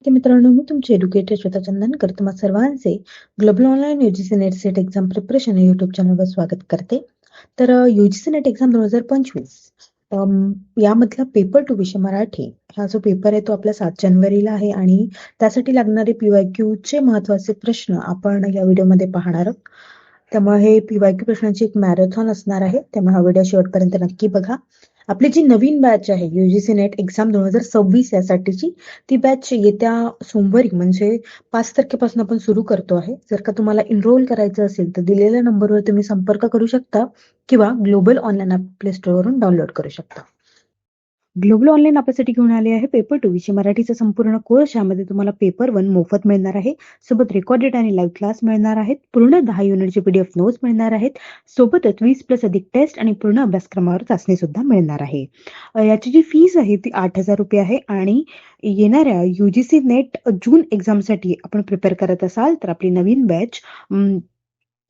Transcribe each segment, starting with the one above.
मित्रांनो, मी तुमचे एज्युकेटर श्वेता चंदनकर तुम्हा सर्वांचे global online UGC net set exam preparation या युट्यूब चॅनलवर स्वागत करते. तर यूजीसी नेट एक्झाम 2025 यामधला पेपर 2 विषय मराठी हा जो पेपर आहे तो आपला 7 जानेवारीला आहे आणि त्यासाठी लागणारे PYQ चे महत्वाचे प्रश्न आपण या व्हिडिओमध्ये पाहणार आहोत. त्यामुळे हे PYQ प्रश्नांची एक मॅरेथॉन असणार आहे, त्यामुळे हा व्हिडिओ शेवटपर्यंत नक्की बघा. आपली जी नवीन बॅच आहे यूजीसी नेट एक्झाम 2026 यासाठीची, ती बॅच येत्या सोमवारी म्हणजे 5 तारखेपासून आपण सुरू करतो आहे. जर का तुम्हाला एनरोल करायचं असेल तर दिलेल्या नंबरवर तुम्ही संपर्क करू शकता किंवा ग्लोबल ऑनलाईन ॲप प्ले स्टोअरवरून डाउनलोड करू शकता. ग्लोबल ऑनलाईन आपल्यासाठी घेऊन आले आहे पेपर 2 विषय मराठीचा संपूर्ण कोर्स. यामध्ये तुम्हाला पेपर 1 मोफत मिळणार आहे. सोबत रेकॉर्डेड आणि लाईव्ह क्लास मिळणार आहेत. पूर्ण 10 युनिटचे PDF नोट्स मिळणार आहेत. सोबतच 20+ अधिक टेस्ट आणि पूर्ण अभ्यासक्रमावर चाचणी सुद्धा मिळणार आहे. याची जी फीस आहे ती 8,000 रुपये आहे आणि येणाऱ्या UGC नेट जून एक्झामसाठी आपण प्रिपेअर करत असाल तर आपली नवीन बॅच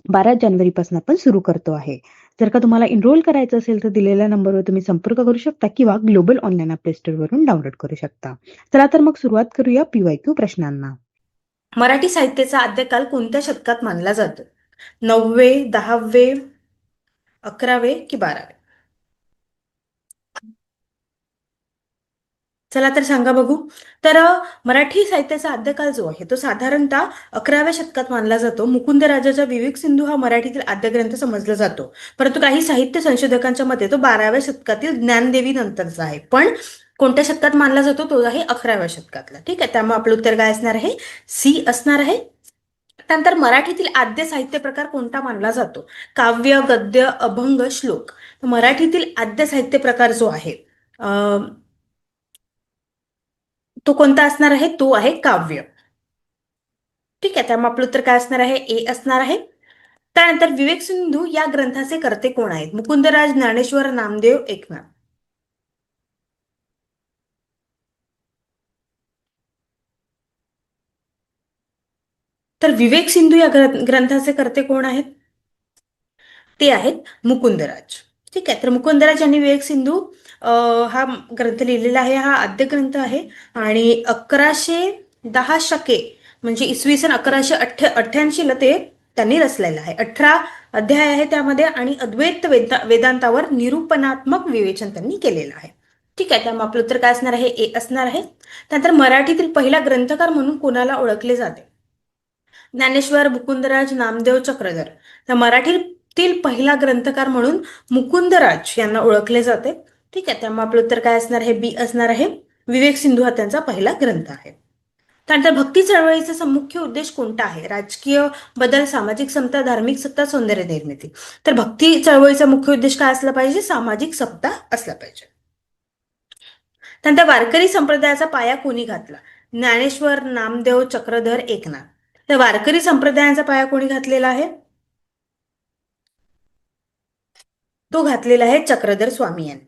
12 जानेवारीपासून आपण सुरू करतो आहे. जर का तुम्हाला एनरोल करायचं असेल तर दिलेल्या नंबरवर तुम्ही संपर्क करू शकता किंवा ग्लोबल ऑनलाईन प्ले स्टोअरवरून डाउनलोड करू शकता. चला तर मग सुरुवात करूया PYQ प्रश्नांना. मराठी साहित्याचा आद्यकाल कोणत्या शतकात मानला जातो? 9वे, 10वे, 11वे की 12वे? चला तर सांगा बघू. तर मराठी साहित्याचा आद्यकाल जो आहे तो साधारणतः 11व्या शतकात मानला जातो. मुकुंदराजाचा विवेक सिंधू हा मराठीतील आद्य ग्रंथ समजला जातो. परंतु काही साहित्य संशोधकांच्या मते तो 12व्या शतकातील ज्ञानदेवी नंतरचा आहे. पण कोणत्या शतकात मानला जातो? तो आहे 11व्या शतकातला. ठीक आहे, त्यामुळे आपलं उत्तर काय असणार आहे? सी असणार आहे. त्यानंतर मराठीतील आद्य साहित्य प्रकार कोणता मानला जातो? काव्य, गद्य, अभंग, श्लोक. मराठीतील आद्य साहित्य प्रकार जो आहे तो कोणता असणार आहे? तो आहे काव्य. ठीक आहे, त्यामुळे आपलं उत्तर काय असणार आहे? ए असणार आहे. त्यानंतर विवेक सिंधू या ग्रंथाचे कर्ते कोण आहेत? मुकुंदराज, ज्ञानेश्वर, नामदेव, एकनाथ. तर विवेक सिंधू या ग्रंथाचे कर्ते कोण आहेत? ते आहेत मुकुंदराज. ठीक आहे, तर मुकुंदराज यांनी विवेक सिंधू हा ग्रंथ लिहिलेला आहे. हा आद्य ग्रंथ आहे आणि 1110 शके म्हणजे इसवी सन 1188ला ते त्यांनी रचलेलं आहे. 18 अध्याय आहे त्यामध्ये आणि अद्वैत वेदांतावर निरूपणात्मक विवेचन त्यांनी केलेलं आहे. ठीक आहे, त्यामुळे आपलं उत्तर काय असणार आहे? ए असणार आहे. त्यानंतर मराठीतील पहिला ग्रंथकार म्हणून कोणाला ओळखले जाते? ज्ञानेश्वर, मुकुंदराज, नामदेव, चक्रधर. तर मराठीतील पहिला ग्रंथकार म्हणून मुकुंदराज यांना ओळखले जाते. ठीक आहे, त्यामुळे आपलं उत्तर काय असणार आहे? बी असणार आहे. विवेक सिंधू हा त्यांचा पहिला ग्रंथ आहे. त्यानंतर भक्ती चळवळीचा मुख्य उद्देश कोणता आहे? राजकीय बदल, सामाजिक समता, धार्मिक सत्ता, सौंदर्य निर्मिती. तर भक्ती चळवळीचा मुख्य उद्देश काय असला पाहिजे? सामाजिक समता असला पाहिजे. त्यानंतर वारकरी संप्रदायाचा पाया कोणी घातला? ज्ञानेश्वर, नामदेव, चक्रधर, एकनाथ. तर वारकरी संप्रदायाचा पाया कोणी घातलेला आहे? तो घातलेला आहे चक्रधर स्वामी यांनी.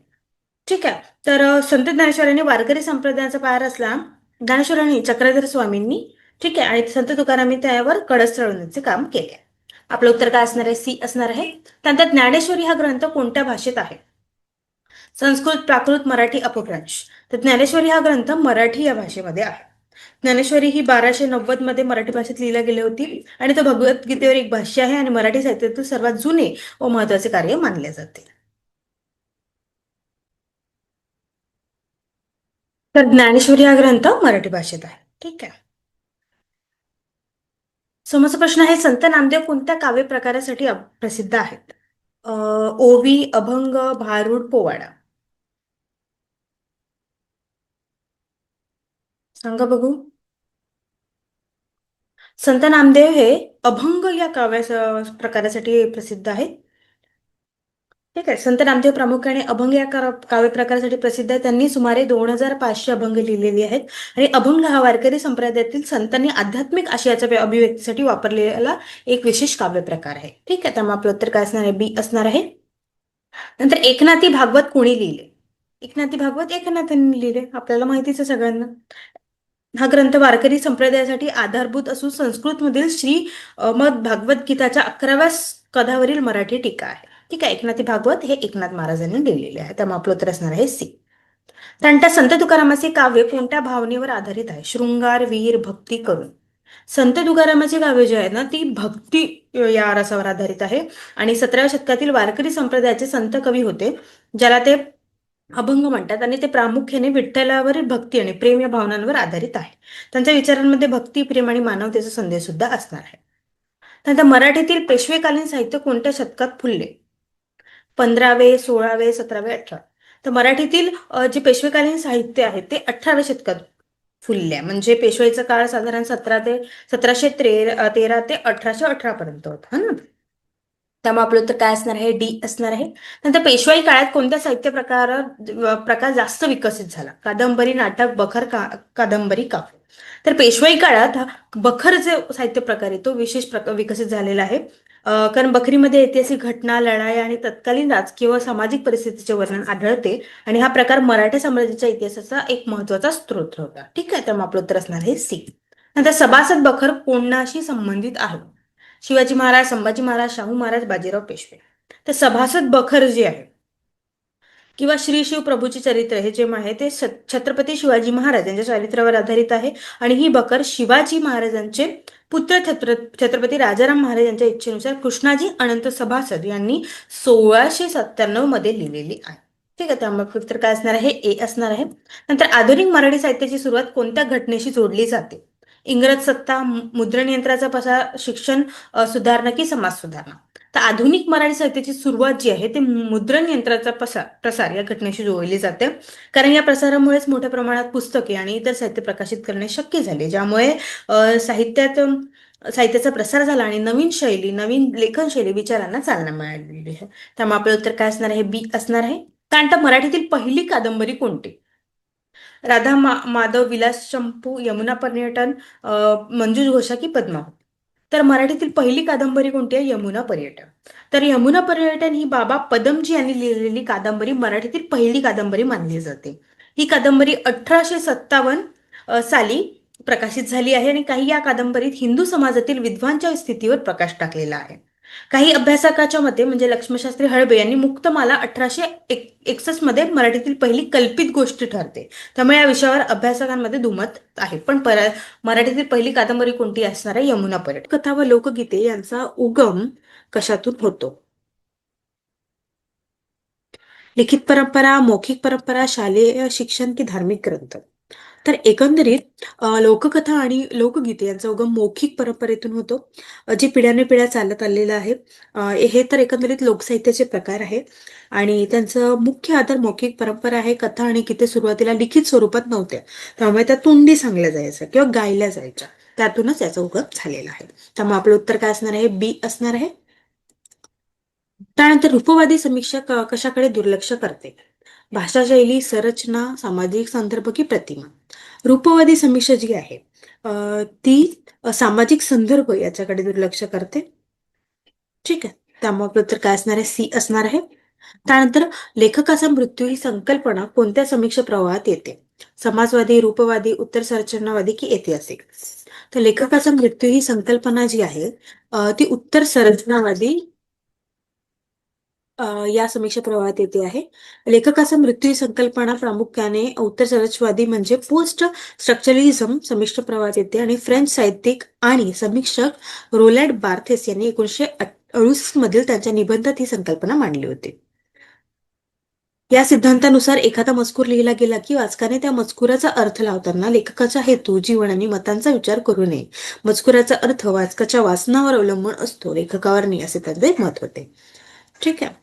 ठीक आहे, तर संत ज्ञानेश्वरांनी वारकरी संप्रदायाचा पाया रचला ज्ञानेश्वरांनी, चक्रधर स्वामींनी. ठीक आहे, आणि संत तुकारामांनी त्यावर कळस चढवण्याचे काम केले. आपलं उत्तर काय असणार आहे? सी असणार आहे. त्यानंतर ज्ञानेश्वरी हा ग्रंथ कोणत्या भाषेत आहे? संस्कृत, प्राकृत, मराठी, अपभ्रंश. तर ज्ञानेश्वरी हा ग्रंथ मराठी या भाषेमध्ये आहे. ज्ञानेश्वरी ही 1290 मध्ये मराठी भाषेत लिहिल्या गेली होती आणि तो भगवद्गीतेवर एक भाष्य आहे आणि मराठी साहित्यातील सर्वात जुने व महत्वाचे कार्य मानले जाते. तर ज्ञानेश्वरी हा ग्रंथ मराठी भाषेत आहे. ठीक आहे. समोरचा प्रश्न आहे, संत नामदेव कोणत्या काव्य प्रकारासाठी प्रसिद्ध आहेत? ओवी, अभंग, भारुड, पोवाडा. सांगा बघू. संत नामदेव हे अभंग या काव्य प्रकारासाठी प्रसिद्ध आहेत. ठीक आहे, संत नामदेव प्रामुख्याने अभंग या काव्य प्रकारासाठी प्रसिद्ध आहे. त्यांनी सुमारे 2500 अभंग लिहिलेले आहेत आणि अभंग हा वारकरी संप्रदायातील संतांनी आध्यात्मिक आशयाच्या अभिव्यक्तीसाठी वापरलेला एक विशेष काव्य प्रकार आहे. ठीक आहे, त्यामुळे आपलं उत्तर काय असणार आहे? बी असणार आहे. नंतर एकनाथी भागवत कोणी लिहिले? एकनाथी भागवत एकनाथांनी लिहिले, आपल्याला माहितीच आहे सगळ्यांना. हा ग्रंथ वारकरी संप्रदायासाठी आधारभूत असून संस्कृतमधील मद भागवत गीताच्या 11व्या कधावरील मराठी टीका आहे. ठीक आहे, एकनाथी भागवत हे एकनाथ महाराजांनी लिहिलेले आहे, त्यामुळे आपलं उत्तर असणार आहे सी. त्यानंतर संत तुकारामाचे काव्य कोणत्या भावनेवर आधारित आहे? शृंगार, वीर, भक्ती, करुण. संत तुकारामाची काव्य जी आहेत ना ती भक्ती या रसावर आधारित आहे. आणि 17व्या शतकातील वारकरी संप्रदायाचे संत कवी होते, ज्याला ते अभंग म्हणतात. आणि ते प्रामुख्याने विठ्ठलावरील भक्ती आणि प्रेम या भावनांवर आधारित आहे. त्यांच्या विचारांमध्ये भक्ती, प्रेम आणि मानवतेचा संदेश सुद्धा असणार आहे. त्यानंतर मराठीतील पेशवेकालीन साहित्य कोणत्या शतकात फुलले? 15वे, 16वे, 17वे, 18. तर मराठीतील जे पेशवेकालीन साहित्य आहे ते 18व्या शतकात फुलल्या. म्हणजे पेशवाईचा काळ साधारण 1713 ते 1818 पर्यंत होता ना. त्यामुळे आपलं उत्तर काय असणार आहे? डी असणार आहे. नंतर पेशवाई काळात कोणत्या साहित्य प्रकार जास्त विकसित झाला? कादंबरी, नाटक, बखर, कादंबरी, काव्य. तर पेशवाई काळात बखर जे साहित्य प्रकार आहे तो विशेष विकसित झालेला आहे. कारण बखरीमध्ये ऐतिहासिक घटना, लढाई आणि तत्कालीन राजकीय व सामाजिक परिस्थितीचे वर्णन आढळते. आणि हा प्रकार मराठा साम्राज्याच्या इतिहासाचा एक महत्वाचा स्रोत होता. ठीक आहे, त्यामुळे आपलं उत्तर असणार आहे सी. नंतर सभासद बखर कोणाशी संबंधित आहे? शिवाजी महाराज, संभाजी महाराज, शाहू महाराज, बाजीराव पेशवे. तर सभासद बखर जे आहे किंवा श्री शिव प्रभूचे चरित्र हे जे आहे ते छत्रपती शिवाजी महाराज यांच्या चरित्रावर आधारित आहे. आणि ही बखर शिवाजी महाराजांचे पुत्र छत्रपती राजाराम महाराज यांच्या इच्छेनुसार कृष्णाजी अनंत सभासद यांनी 1697 मध्ये लिहिलेली आहे. ठीक आहे, त्यामुळे उत्तर काय असणार आहे? ए असणार आहे. नंतर आधुनिक मराठी साहित्याची सुरुवात कोणत्या घटनेशी जोडली जाते? इंग्रज सत्ता, मुद्रण यंत्राचा प्रसार, शिक्षण सुधारणा की समाज सुधारणा. तर आधुनिक मराठी साहित्याची सुरुवात जी आहे ते मुद्रण यंत्राचा प्रसार या घटनेशी जोडली जाते. कारण या प्रसारामुळेच मोठ्या प्रमाणात पुस्तके आणि इतर साहित्य प्रकाशित करणे शक्य झाले, ज्यामुळे साहित्याचा प्रसार झाला आणि नवीन शैली, नवीन लेखन शैली, विचारांना चालना मिळालेली आहे. त्यामुळे आपलं उत्तर काय असणार आहे? बी असणार आहे. कारण मराठीतील पहिली कादंबरी कोणती? राधा माधव, विलास चंपू, यमुना पर्यटन, मंजू घोषा की पद्मावती. तर मराठीतील पहिली कादंबरी कोणती आहे? यमुना पर्यटन. तर यमुना पर्यटन ही बाबा पदमजी यांनी लिहिलेली कादंबरी मराठीतील पहिली कादंबरी मानली जाते. ही कादंबरी 1857 साली प्रकाशित झाली आहे. आणि काही या कादंबरीत हिंदू समाजातील विद्वांच्या स्थितीवर प्रकाश टाकलेला आहे. काही अभ्यासकाच्या मते म्हणजे लक्ष्मणशास्त्री हळबे यांनी मुक्तमाला 1861 मध्ये मराठीतील पहिली कल्पित गोष्ट ठरते. त्यामुळे या विषयावर अभ्यासकांमध्ये दुमत आहे. पण मराठीतील पहिली कादंबरी कोणती असणार आहे? यमुना पर्यटन. कथा व लोकगीते यांचा उगम कशातून होतो? लिखित परंपरा, मौखिक परंपरा, शालेय शिक्षण की धार्मिक ग्रंथ. तर एकंदरीत लोककथा आणि लोकगीते यांचा उगम मौखिक परंपरेतून होतो, जे पिढ्याने पिढ्या चालत आलेलं आहे. हे तर एकंदरीत लोकसाहित्याचे प्रकार आहेत आणि त्यांचं मुख्य आधार मौखिक परंपरा आहे. कथा आणि गीते सुरुवातीला लिखित स्वरूपात नव्हत्या, त्यामुळे त्या तोंडी सांगल्या जायच्या किंवा गायल्या जायच्या. त्यातूनच याचा उगम झालेला आहे. त्यामुळे आपलं उत्तर काय असणार आहे? बी असणार आहे. त्यानंतर रूपवादी समीक्षा कशाकडे दुर्लक्ष करते? भाषा शैली, संरचना, सामाजिक संदर्भ की प्रतिमा. रूपवादी समीक्षा जी आहे ती सामाजिक संदर्भ याच्याकडे दुर्लक्ष करते. ठीक आहे, त्यामुळे आपलं उत्तर काय असणार आहे? सी असणार आहे. त्यानंतर लेखकाचा मृत्यू ही संकल्पना कोणत्या समीक्षा प्रवाहात येते? समाजवादी, रूपवादी, उत्तर संरचनावादी की ऐतिहासिक. तर लेखकाचा मृत्यू ही संकल्पना जी आहे ती उत्तर संरचनावादी या समीक्षा प्रवाहात येते आहे. लेखकाचा मृत्यू ही संकल्पना प्रामुख्याने उत्तर सरसवादी म्हणजे पोस्ट स्ट्रक्चरलिझम समीक्षा प्रवाहात येते. आणि फ्रेंच साहित्यिक आणि समीक्षक रोलॅंड बार्थेस यांनी 1968 मधील त्यांच्या निबंधात ही संकल्पना मांडली होती. या सिद्धांतानुसार एखादा मजकूर लिहिला गेला की वाचकाने त्या मजकुराचा अर्थ लावताना लेखकाचा हेतू, जीवन आणि मतांचा विचार करू नये. मजकुराचा अर्थ वाचकाच्या वाचनावर अवलंबून असतो, लेखकावर नाही, असे त्यांचे मत होते. ठीक आहे.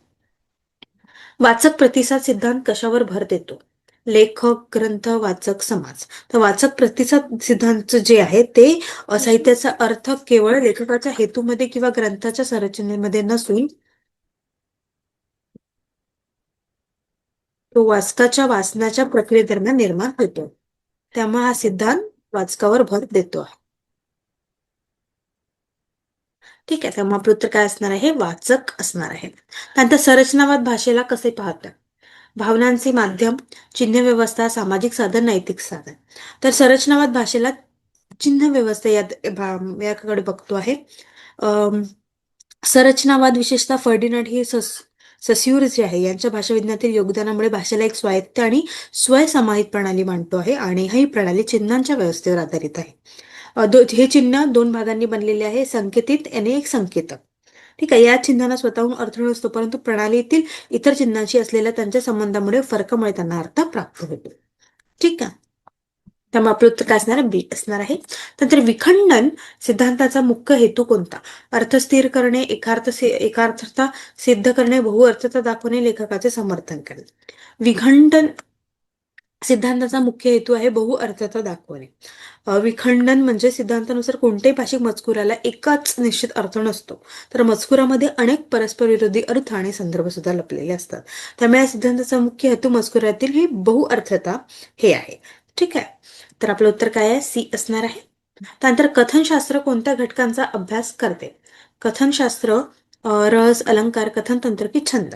वाचक प्रतिसाद सिद्धांत कशावर भर देतो? लेखक, ग्रंथ, वाचक, समाज. तर वाचक प्रतिसाद सिद्धांत जे आहे ते साहित्याचा अर्थ केवळ लेखकाच्या हेतूमध्ये किंवा ग्रंथाच्या संरचनेमध्ये नसून तो वाचकाच्या वाचनाच्या प्रक्रियेदरम्यान निर्माण होतो. त्यामुळे हा सिद्धांत वाचकावर भर देतो. ठीक आहे, त्यामुळे आपलं उत्तर काय असणार आहे? वाचक असणार आहे. त्यानंतर संरचनावाद भाषेला कसे पाहतात? भावनांचे माध्यम, चिन्ह व्यवस्था, सामाजिक साधन, नैतिक साधन. तर संरचनावाद भाषेला चिन्ह व्यवस्था याकडे बघतो आहे. संरचनावाद विशेषतः फर्डिनांड ही सस्यूर जे आहे यांच्या भाषाविज्ञानातील योगदानामुळे भाषेला एक स्वायत्त आणि स्वयंसमाहित प्रणाली मानतो आहे आणि ही प्रणाली चिन्हांच्या व्यवस्थेवर आधारित आहे. हे चिन्ह 2 भागांनी बनलेले आहे, संकेतित आणि एक संकेतक. ठीक आहे, या चिन्हांना स्वतःहून अर्थ नसतो, परंतु प्रणालीतील इतर चिन्हांशी असलेल्या त्यांच्या संबंधामुळे फरकामुळे त्यांना अर्थ प्राप्त होतो. ठीक आहे, त्यामुळे आपलं उत्तर काय असणार आहे? बी असणार आहे. नंतर विखंडन सिद्धांताचा मुख्य हेतू कोणता? अर्थ स्थिर करणे, एकार्थता सिद्ध करणे, बहुअर्थता दाखवणे, लेखकाचे समर्थन करणे. विखंडन सिद्धांताचा मुख्य हेतू आहे बहुअर्थता दाखवणे. विखंडन म्हणजे सिद्धांतानुसार कोणत्याही भाषिक मजकुराला एकाच निश्चित अर्थ नसतो, तर मजकुरामध्ये अनेक परस्पर विरोधी अर्थ आणि संदर्भ सुद्धा लपलेले असतात. त्यामुळे या सिद्धांताचा मुख्य हेतू मजकुरातील ही बहुअर्थता हे आहे. ठीक आहे, तर आपलं उत्तर काय आहे? सी असणार आहे. त्यानंतर कथनशास्त्र कोणत्या घटकांचा अभ्यास करते? कथनशास्त्र रस, अलंकार, कथनतंत्र की छंद?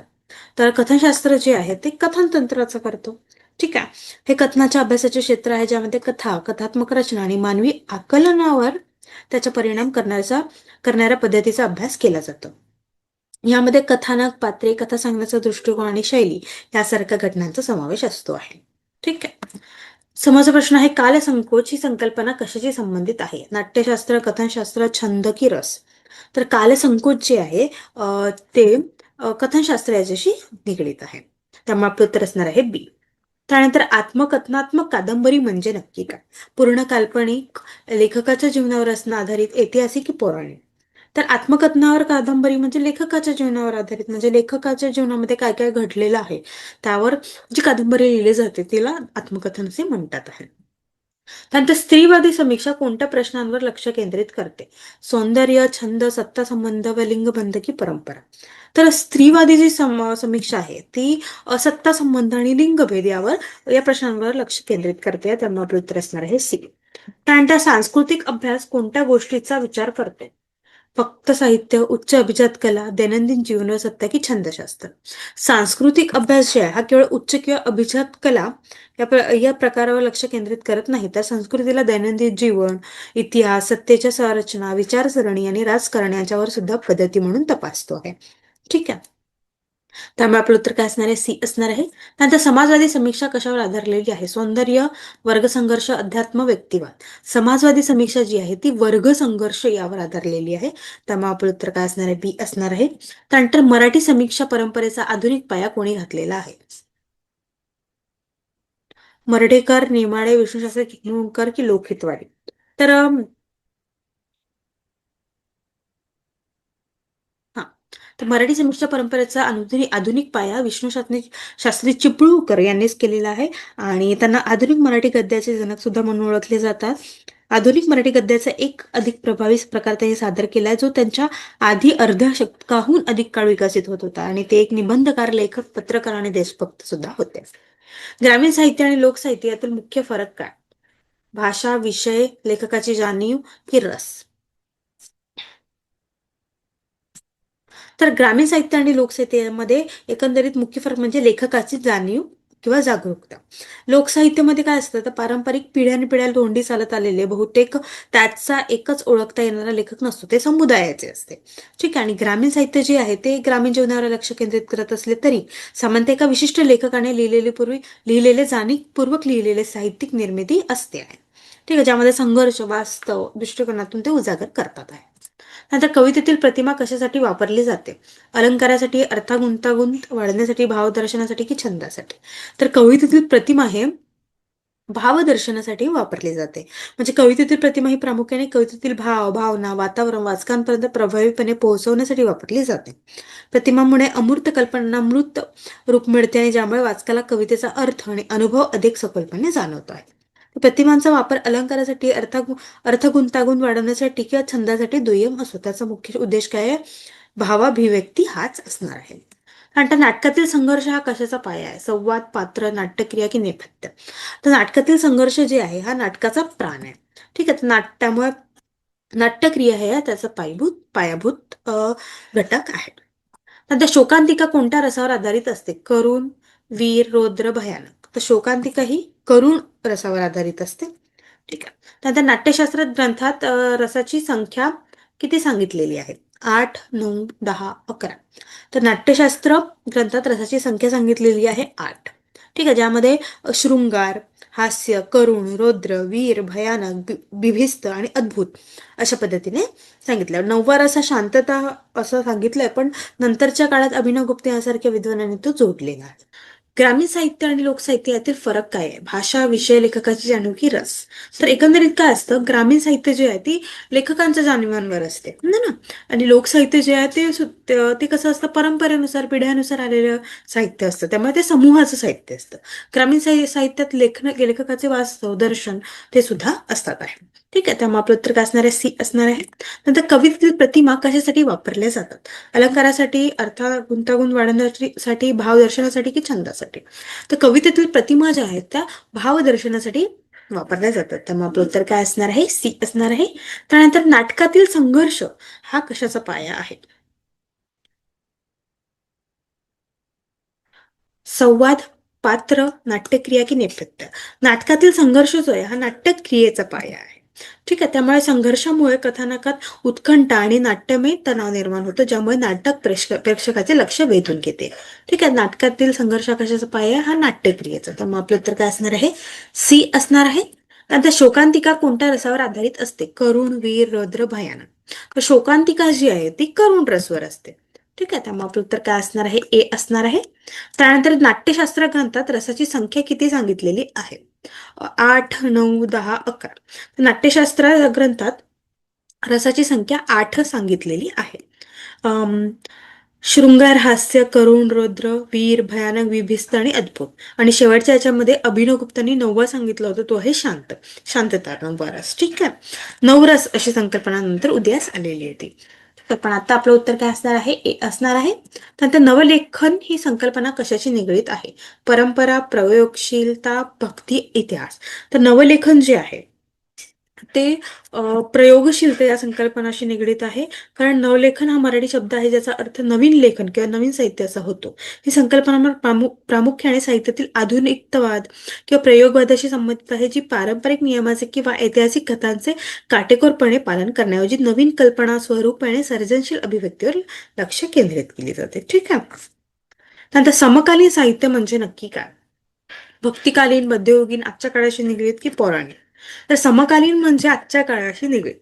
तर कथनशास्त्र जे आहे ते कथनतंत्राचं करतो. ठीक आहे, हे कथनाच्या अभ्यासाचे क्षेत्र आहे ज्यामध्ये कथा, कथात्मक रचना आणि मानवी आकलनावर त्याचा परिणाम करणाऱ्या पद्धतीचा अभ्यास केला जातो. यामध्ये कथानक, पात्रे, कथा सांगण्याचा दृष्टिकोन आणि शैली यासारख्या घटनांचा समावेश असतो आहे. ठीक आहे, समोरचा प्रश्न आहे, कालसंकोच ही संकल्पना कशाशी संबंधित आहे? नाट्यशास्त्र, कथनशास्त्र, छंद की रस? तर कालसंकोच जे आहे ते कथनशास्त्र याच्याशी निगडीत आहे. त्यामुळे आपलं उत्तर असणार आहे बी. त्यानंतर आत्मकथनात्मक कादंबरी म्हणजे नक्की काय? पूर्ण काल्पनिक, लेखकाच्या जीवनावर असणं आधारित, ऐतिहासिक की पौराणिक? तर आत्मकथनावर कादंबरी म्हणजे लेखकाच्या जीवनावर आधारित, म्हणजे लेखकाच्या जीवनामध्ये काय काय घडलेलं आहे त्यावर जी कादंबरी लिहिली जाते तिला आत्मकथन असे म्हणतात आहे. त्यानंतर स्त्रीवादी समीक्षा कोणत्या प्रश्नांवर लक्ष केंद्रित करते? सौंदर्य, छंद, सत्ता संबंध व लिंगबंध की परंपरा? तर स्त्रीवादी जी समीक्षा आहे ती सत्ता संबंध आणि लिंगभेद या प्रश्नांवर लक्ष केंद्रित करते. त्यामुळे आपलं उत्तर असणार आहे सी. त्यानंतर सांस्कृतिक अभ्यास कोणत्या गोष्टीचा विचार करते? फक्त साहित्य, उच्च अभिजात कला, दैनंदिन जीवन व सत्ता की छंदशास्त्र? सांस्कृतिक अभ्यास जे आहे हा केवळ उच्च किंवा अभिजात कला या प्रकारावर लक्ष केंद्रित करत नाही, तर संस्कृतीला दैनंदिन जीवन, इतिहास, सत्तेच्या संरचना, विचारसरणी आणि राजकारण यांच्यावर सुद्धा पद्धती म्हणून तपासतो आहे. ठीक आहे, त्यामुळे आपलं उत्तर काय असणार आहे? सी असणार आहे. त्यानंतर समाजवादी समीक्षा कशावर आधारलेली आहे? सौंदर्य, वर्गसंघर्ष, अध्यात्म, व्यक्तिवाद? समाजवादी समीक्षा जी आहे ती वर्गसंघर्ष यावर आधारलेली आहे. त्यामुळे आपलं उत्तर काय असणार आहे? बी असणार आहे. त्यानंतर मराठी समीक्षा परंपरेचा आधुनिक पाया कोणी घातलेला आहे? मर्ढेकर, नेमाडे, विष्णूशास्त्री किंवणकर की लोकहितवादी? तर हा, तर मराठी समीक्षा परंपरेचा आधुनिक पाया शास्त्री चिपळूणकर यांनीच केलेला आहे आणि त्यांना आधुनिक मराठी गद्याचे जनक सुद्धा म्हणून ओळखले जातात. आधुनिक मराठी गद्याचा एक अधिक प्रभावी प्रकार त्यांनी सादर केलाय जो त्यांच्या आधी अर्ध्या शतकाहून अधिक काळ विकसित होत होता आणि ते एक निबंधकार, लेखक, पत्रकार आणि देशभक्त सुद्धा होते. ग्रामीण साहित्य आणि लोकसाहित्य यातील मुख्य फरक काय? भाषा, विषय, लेखकाची जाणीव की रस? तर ग्रामीण साहित्य आणि लोकसाहित्यामध्ये एकंदरीत मुख्य फरक म्हणजे लेखकाची जाणीव किंवा जागरूकता. लोकसाहित्यामध्ये काय असतं तर पारंपरिक पिढ्यानपिढ्या तोंडी चालत आलेले बहुतेक त्याचा एकच ओळखता येणारा लेखक नसतो, ते समुदायाचे असते. ठीक आहे, आणि ग्रामीण साहित्य जे आहे ते ग्रामीण जीवनावर लक्ष केंद्रित करत असले तरी सामान्यतः एका विशिष्ट लेखकाने लिहिलेले जाणीवपूर्वक लिहिलेले साहित्यिक निर्मिती असते आहे. ठीक आहे, ज्यामध्ये संघर्ष, वास्तव दृष्टिकोनातून ते उजागर करतात आहे. नंतर कवितेतील प्रतिमा कशासाठी वापरली जाते? अलंकारासाठी, अर्थगुंतागुंत वाढवण्यासाठी, भावदर्शनासाठी की छंदासाठी? तर कवितेतील प्रतिमा हे भावदर्शनासाठी वापरली जाते. म्हणजे कवितेतील प्रतिमा ही प्रामुख्याने कवितेतील भाव, भावना, वातावरण वाचकांपर्यंत प्रभावीपणे पोहोचवण्यासाठी वापरली जाते. प्रतिमामुळे अमूर्त कल्पना मूर्त रूप मिळते आणि ज्यामुळे वाचकाला कवितेचा अर्थ आणि अनुभव अधिक सखोलपणे जाणवतो आहे. प्रतिमांचा वापर अलंकारासाठी, अर्थगुंतागुंत वाढवण्यासाठी किंवा छंदासाठी दुय्यम असतो. त्याचा मुख्य उद्देश काय आहे? भावाभिव्यक्ती हाच असणार आहे. नंतर नाटकातील संघर्ष हा कशाचा पाया आहे? संवाद, पात्र, नाट्यक्रिया की नेपथ्य? तर नाटकातील संघर्ष जे आहे हा नाटकाचा प्राण आहे. ठीक आहे, त्यामुळे नाट्यक्रिया हे त्याचा पायाभूत घटक आहे. नंतर शोकांतिका कोणत्या रसावर आधारित असते? करुण, वीर, रौद्र, भयानक? तर शोकांतिका ही करुण रसावर आधारित असते. ठीक आहे, नंतर नाट्यशास्त्र ग्रंथात रसाची संख्या किती सांगितलेली आहे? 8, 9, 10, 11. तर नाट्यशास्त्र ग्रंथात रसाची संख्या सांगितलेली आहे 8. ठीक आहे, ज्यामध्ये शृंगार, हास्य, करुण, रौद्र, वीर, भयानक, बिभिस्त आणि अद्भुत अशा पद्धतीने सांगितलं. 9वा रस हा शांतता असं सांगितलंय, पण नंतरच्या काळात अभिनव गुप्ते यासारख्या विद्वानांनी तो जोडलेला आहे. ग्रामीण साहित्य आणि लोकसाहित्य यातील फरक काय आहे? भाषा, विषय, लेखकाची जाणीव की रस. तर एकंदरीत काय असतं, ग्रामीण साहित्य जे आहे ती लेखकांच्या जाणीवांवर असते ना. आणि लोकसाहित्य जे आहे ते कसं असतं, परंपरेनुसार पिढ्यानुसार आलेलं साहित्य असतं, त्यामुळे ते समूहाचं साहित्य असतं. ग्रामीण साहित्यात लेखकाचे वास्तव दर्शन ते सुद्धा असतात आहे. ठीक आहे, त्यामुळे आपलं उत्तर काय असणार आहे? सी असणार आहे. नंतर कवितेतील प्रतिमा कशासाठी वापरल्या जातात? अलंकारासाठी, अर्थात गुंतागुंत वाढवण्यासाठी, भावदर्शनासाठी की छंदासाठी? तर कवितेतील प्रतिमा ज्या आहेत त्या भावदर्शनासाठी वापरल्या जातात, त्यामुळे आपलं उत्तर काय असणार आहे? सी असणार आहे. त्यानंतर नाटकातील संघर्ष हा कशाचा पाया आहे? संवाद, पात्र, नाट्यक्रिया की नेपथ्य? नाटकातील संघर्ष जो आहे हा नाट्यक्रियेचा पाया आहे. ठीक आहे, त्यामुळे संघर्षामुळे कथानकात उत्कंठा आणि नाट्यमय तणाव निर्माण होतो, ज्यामुळे नाटक प्रेक्षकाचे लक्ष वेधून घेते. ठीक आहे, नाटकातील संघर्ष कशाचा पाया आहे? हा नाट्यक्रियेचा. त्यामुळे आपलं उत्तर काय असणार आहे? सी असणार आहे. नंतर शोकांतिका कोणत्या रसावर आधारित असते? करुण, वीर, रौद्र, भयानक? तर शोकांतिका जी आहे ती करुण रसवर असते. ठीक आहे, त्यामुळे आपलं उत्तर काय असणार आहे? ए असणार आहे. त्यानंतर नाट्यशास्त्र ग्रंथात रसाची संख्या किती सांगितलेली आहे? 8, 9, 10, 11. नाट्यशास्त्र ग्रंथात रसाची संख्या 8 सांगितलेली आहे. शृंगार, हास्य, करुण, रौद्र, वीर, भयानक, विभिस्त आणि अद्भुत. आणि शेवटच्या याच्यामध्ये अभिनव गुप्तांनी 9वा सांगितलं होतं, तो आहे शांतता, 9वा रस. ठीक आहे, नवरस अशी संकल्पना नंतर उदयास आलेली आहे ती. पण आता आपलं उत्तर काय असणार आहे? ए असणार आहे. त्यानंतर नवलेखन ही संकल्पना कशाशी निगडीत आहे? परंपरा, प्रयोगशीलता, भक्ती, इतिहास? तर नवलेखन जे आहे ते प्रयोगशीलता या संकल्पनाशी निगडीत आहे. कारण नवलेखन हा मराठी शब्द आहे ज्याचा अर्थ नवीन लेखन किंवा नवीन साहित्य असा होतो. ही संकल्पना प्रामुख्याने साहित्यातील आधुनिकतावाद किंवा प्रयोगवादाशी संबंधित आहे, जी पारंपरिक नियमाचे किंवा ऐतिहासिक कथांचे काटेकोरपणे पालन करण्याऐवजी नवीन कल्पना, स्वरूप आणि सर्जनशील अभिव्यक्तीवर लक्ष केंद्रित केली जाते. ठीक आहे, नंतर समकालीन साहित्य म्हणजे नक्की काय? भक्तिकालीन, मध्ययुगीन, आजच्या काळाशी निगडीत की पौराणिक? तर समकालीन म्हणजे आजच्या काळाशी निगडीत,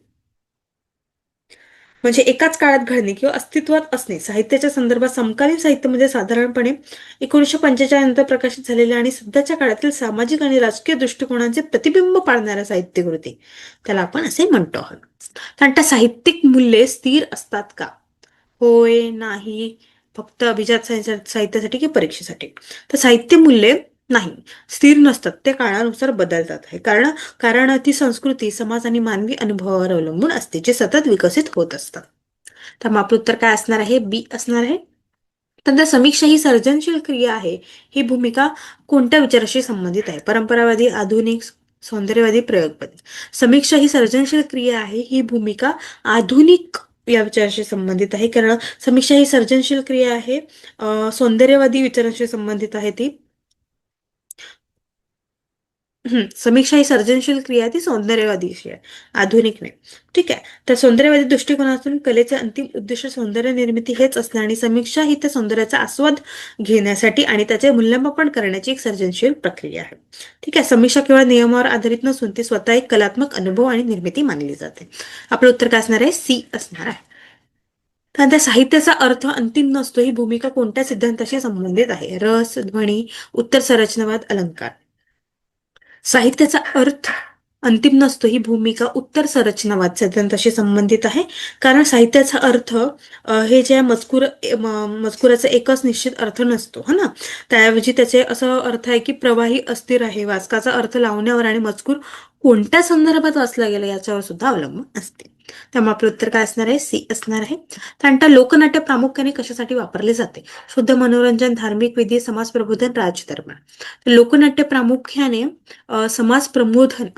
म्हणजे एकाच काळात घडणे किंवा अस्तित्वात असणे. साहित्याच्या संदर्भात समकालीन साहित्य म्हणजे साधारणपणे 1945 नंतर प्रकाशित झालेल्या आणि सध्याच्या काळातील सामाजिक आणि राजकीय दृष्टिकोनांचे प्रतिबिंब पाडणाऱ्या साहित्यकृती, त्याला आपण असे म्हणतो आहोत. कारण त्या साहित्यिक मूल्ये स्थिर असतात का? होय, नाही, फक्त अभिजात साहित्यासाठी की परीक्षेसाठी? तर साहित्य मूल्ये नाही, स्थिर नसतात, ते काळानुसार बदलतात आहे. कारण ती संस्कृती, समाज आणि मानवी अनुभवावर अवलंबून असते, जे सतत विकसित होत असतात. तर आपलं उत्तर काय असणार आहे? बी असणार आहे. तर समीक्षा ही सर्जनशील क्रिया आहे, ही भूमिका कोणत्या विचाराशी संबंधित आहे? परंपरावादी, आधुनिक, सौंदर्यवादी, प्रयोगवादी? समीक्षा ही सर्जनशील क्रिया आहे, ही भूमिका आधुनिक या विचाराशी संबंधित आहे. कारण समीक्षा ही सर्जनशील क्रिया आहे, सौंदर्यवादी विचारांशी संबंधित आहे ती. समीक्षा ही सर्जनशील क्रिया ती सौंदर्यवादी आहे, आधुनिक नाही. ठीक आहे, तर सौंदर्यवादी दृष्टिकोनातून कलेचे अंतिम उद्देश सौंदर्य निर्मिती हेच असते आणि समीक्षा ही त्या सौंदर्याचा आस्वाद घेण्यासाठी आणि त्याचे मूल्यमापन करण्याची एक सर्जनशील प्रक्रिया आहे. ठीक आहे, समीक्षा केवळ नियमावर आधारित नसून ती स्वतः एक कलात्मक अनुभव आणि निर्मिती मानली जाते. आपलं उत्तर काय असणार आहे? सी असणार आहे. त्यानंतर साहित्याचा अर्थ अंतिम नसतो, ही भूमिका कोणत्या सिद्धांताशी संबंधित आहे? रस, ध्वनी, उत्तर संरचनावाद, अलंकार? साहित्याचा अर्थ अंतिम नसतो, ही भूमिका उत्तर संरचनावाद सिद्धांताशी संबंधित आहे. कारण साहित्याचा अर्थ हे जे मजकुराचा एकच निश्चित अर्थ नसतो, हा ना. त्याऐवजी त्याचे असं अर्थ आहे की प्रवाही, अस्थिर आहे. वाचकाचा अर्थ लावण्यावर आणि मजकूर कोणत्या संदर्भात वाचला गेला याच्यावर सुद्धा अवलंबून असते. त्यामुळे आपलं उत्तर काय असणार आहे? सी असणार आहे. त्यानंतर लोकनाट्य प्रामुख्याने कशासाठी वापरले जाते? शुद्ध मनोरंजन, धार्मिक विधी, समाज प्रबोधन, राजधर्म? लोकनाट्य प्रामुख्याने समाज प्रबोधन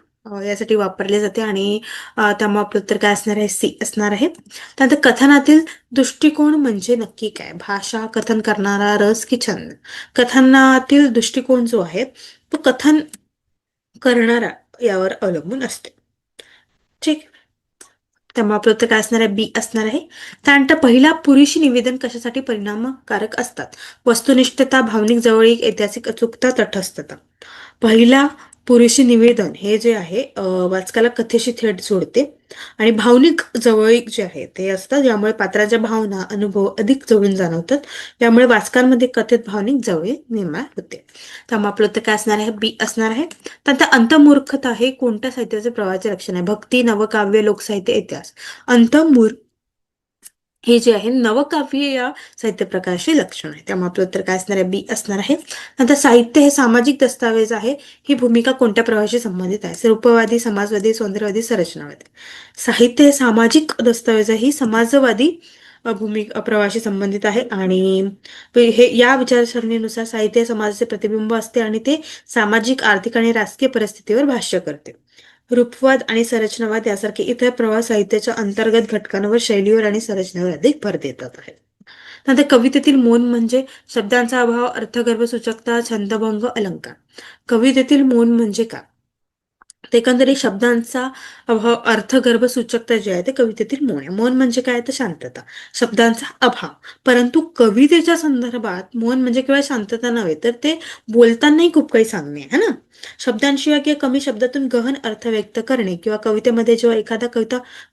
यासाठी वापरले जाते आणि त्यामुळे आपलं उत्तर काय असणार आहे? सी असणार आहे. त्यानंतर कथनातील दृष्टिकोन म्हणजे नक्की काय? भाषा, कथन करणारा, रस की छंद? कथनातील दृष्टिकोन जो आहे तो कथन करणारा यावर अवलंबून असते. ठीक. त्यामुळे आपलं उत्तर काय असणार आहे? बी असणार आहे. त्यानंतर पहिला पुरेशी निवेदन कशासाठी परिणामकारक असतात? वस्तुनिष्ठता, भावनिक जवळीक, ऐतिहासिक अचूकता, तटस्थता. पहिला पुरेशी निवेदन हे जे आहे वाचकाला कथेशी थेट जोडते आणि भावनिक जवळीक जे आहे ते असतं, ज्यामुळे पात्राच्या भावना, अनुभव अधिक जवळून जाणवतात. त्यामुळे वाचकांमध्ये कथेत भावनिक जवळीक निर्माण होते. त्यामुळे आपलं उत्तर काय असणार आहे? बी असणार आहे. त्यानंतर अंतर्मूर्खता हे कोणत्या साहित्याचे प्रवाहाचे लक्षण आहे? भक्ती, नवकाव्य, लोकसाहित्य, इतिहास. अंतर्मूर्ख हे जे आहे नवकाव्य या साहित्य प्रकाराचे लक्षण आहे. त्यामुळे आपलं उत्तर काय असणार आहे? बी असणार आहे. नंतर साहित्य हे सामाजिक दस्तावेज आहे. ही भूमिका कोणत्या प्रवाहाशी संबंधित आहे? रूपवादी, समाजवादी, सौंदर्यवादी, संरचनावादी. साहित्य हे सामाजिक दस्तावेज आहे. ही समाजवादी भूमिका प्रवाहाशी संबंधित आहे आणि हे या विचारसरणीनुसार साहित्य हे समाजाचे प्रतिबिंब असते आणि ते सामाजिक, आर्थिक आणि राजकीय परिस्थितीवर भाष्य करते. रूपवाद आणि संरचनावाद यासारखे इतर प्रवाह साहित्याच्या अंतर्गत घटकांवर, शैलीवर आणि संरचनेवर अधिक भर देतात आहेत. नंतर कवितेतील मौन म्हणजे शब्दांचा अभाव, अर्थगर्भ, सूचकता, छंदभंग, अलंकार. कवितेतील मौन म्हणजे काय? ते एकंदरीत शब्दांचा अभाव, अर्थगर्भ, सूचकता जे आहे ते कवितेतील मौन आहे. मौन म्हणजे काय? तर शांतता, शब्दांचा अभाव. परंतु कवितेच्या संदर्भात मौन म्हणजे केवळ शांतता नव्हे, तर ते बोलतानाही खूप काही सांगणे आहे ना. शब्दांशिवाय किंवा कमी शब्दातून गहन अर्थ व्यक्त करणे किंवा कवितेमध्ये जेव्हा एखादा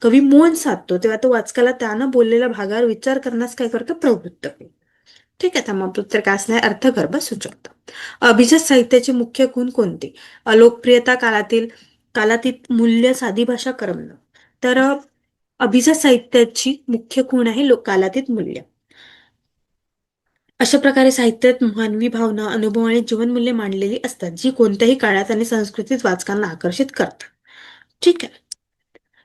कवी मौन साधतो तेव्हा तो वाचकाला त्यानं बोललेल्या भागावर विचार करण्यास काय करतो? प्रवृत्त करतो. ठीक आहे. त्यामुळे उत्तर काय असणार? अर्थगर्भ, सूचकता. अभिजात साहित्याचे मुख्य गुण कोणते? लोकप्रियता, कालातीत मूल्य, साधी भाषा, करमणूक. तर अभिजात साहित्याची मुख्य खूण आहे कालातीत मूल्य. अशा प्रकारे साहित्यात मानवी भावना, अनुभव आणि जीवनमूल्य मांडलेली असतात, जी कोणत्याही काळात आणि संस्कृतीत वाचकांना आकर्षित करतात. ठीक आहे.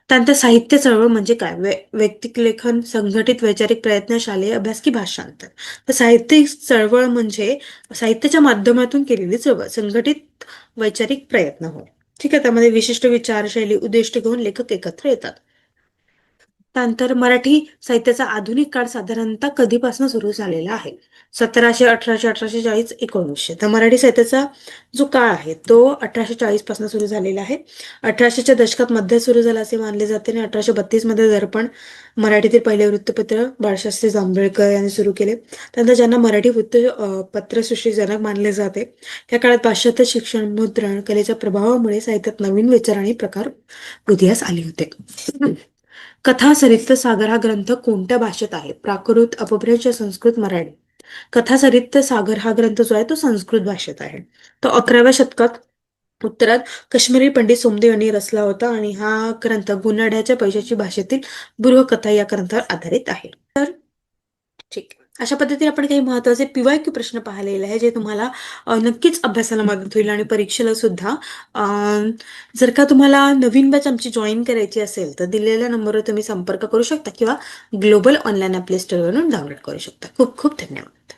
त्यानंतर साहित्य चळवळ म्हणजे काय? वैयक्तिक लेखन, संघटित वैचारिक प्रयत्न, शालेय अभ्यास की भाषांतर. तर साहित्यिक चळवळ म्हणजे साहित्याच्या माध्यमातून केलेली चळवळ, संघटित वैचारिक प्रयत्न होय. ठीक आहे. त्यामध्ये विशिष्ट विचारशैली, उद्दिष्ट घेऊन लेखक एकत्र येतात. त्यानंतर मराठी साहित्याचा आधुनिक काळ साधारणतः कधीपासून सुरू झालेला आहे? 1700, 1800, 1840, 1900. तर मराठी साहित्याचा जो काळ आहे तो 1840 पासून सुरू झालेला आहे. 1800च्या दशकात मध्ये सुरू झाला असे मानले जाते आणि 1832 मध्ये दर्पण मराठीतील पहिले वृत्तपत्र बाळशास्त्री जांभेळकर यांनी सुरू केले. त्यानंतर ज्यांना मराठी पत्रसृष्टी जनक मानले जाते, त्या काळात पाश्चात्य शिक्षण, मुद्रण कलेच्या प्रभावामुळे साहित्यात नवीन विचार आणि प्रकार उदयास आले होते. कथा साहित्य सागर हा ग्रंथ कोणत्या भाषेत आहे? प्राकृत, अपभ्रंश, संस्कृत, मराठी. कथा साहित्य सागर हा ग्रंथ जो आहे तो संस्कृत भाषेत आहे. तो 11व्या शतकात उत्तरात काश्मीरी पंडित सोमदेव यांनी रचला होता आणि हा ग्रंथ गुन्हाड्याच्या पैशाची भाषेतील बृहकथा या ग्रंथावर आधारित आहे. तर ठीक आहे. अशा पद्धतीने आपण काही महत्वाचे PYQ प्रश्न पाहिलेले आहे, जे तुम्हाला नक्कीच अभ्यासाला मदत होईल आणि परीक्षेला सुद्धा. जर का तुम्हाला नवीन बॅच आमची जॉईन करायची असेल तर दिलेल्या नंबरवर तुम्ही संपर्क करू शकता किंवा ग्लोबल ऑनलाईन ॲप्ले स्टोअरवरून डाउनलोड करू शकता. खूप खूप धन्यवाद.